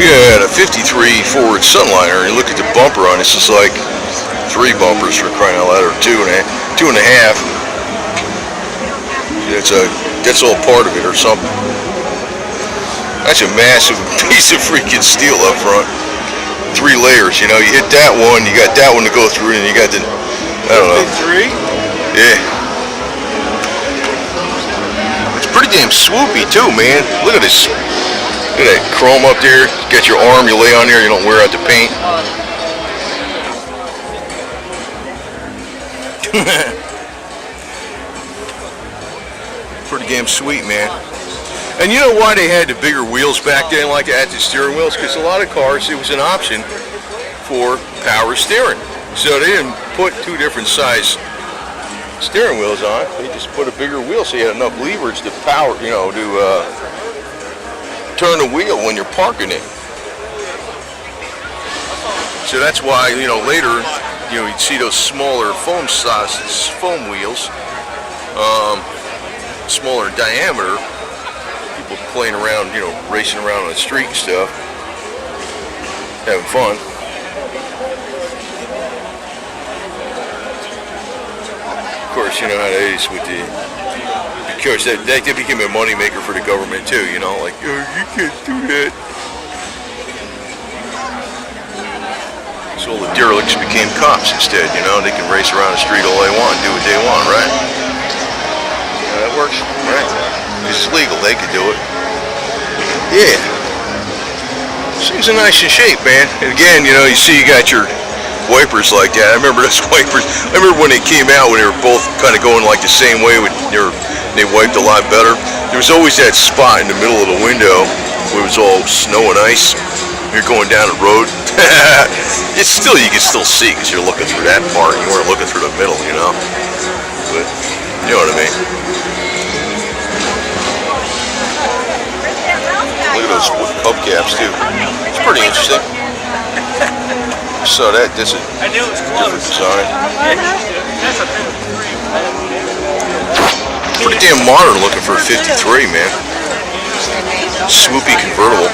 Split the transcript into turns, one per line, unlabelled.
Yeah, a 53 Ford Sunliner. You look at the bumper on this, it's like 3 bumpers for crying out loud, or 2.5. That's all part of it or something. That's a massive piece of freaking steel up front. 3 layers, you know. You hit that one, you got that one to go through, and you got the, I don't know.
3?
Yeah. It's pretty damn swoopy too, man. Look at this. Look at that chrome up there. You got your arm, you lay on there, you don't wear out the paint. Pretty damn sweet, man. And you know why they had the bigger wheels back then like that, the steering wheels? Because a lot of cars, it was an option for power steering. So they didn't put 2 different size steering wheels on. They just put a bigger wheel so you had enough leverage to power, you know, to turn the wheel when you're parking it. So that's why, you know, later, you know, you'd see those smaller foam wheels, smaller diameter. People playing around, you know, racing around on the street and stuff, having fun. Of course, you know how it is with the, because that became a money maker for the government too, you know, like, oh, you can't do that. So all the derelicts became cops instead, you know, they can race around the street all they want, do what they want, right? Yeah, that works, right? It's legal, they can do it. Yeah. Things are nice in shape, man. And again, you know, you see you got your wipers like that. I remember those wipers. I remember when they came out, when they were both kind of going like the same way, they wiped a lot better. There was always that spot in the middle of the window where it was all snow and ice. You're going down the road. It's still, you can still see because you're looking through that part. You weren't looking through the middle, you know. But you know what I mean. Look at those hubcaps too. It's pretty interesting. So this is a different design. Pretty damn modern looking for a 53, man. Swoopy convertible.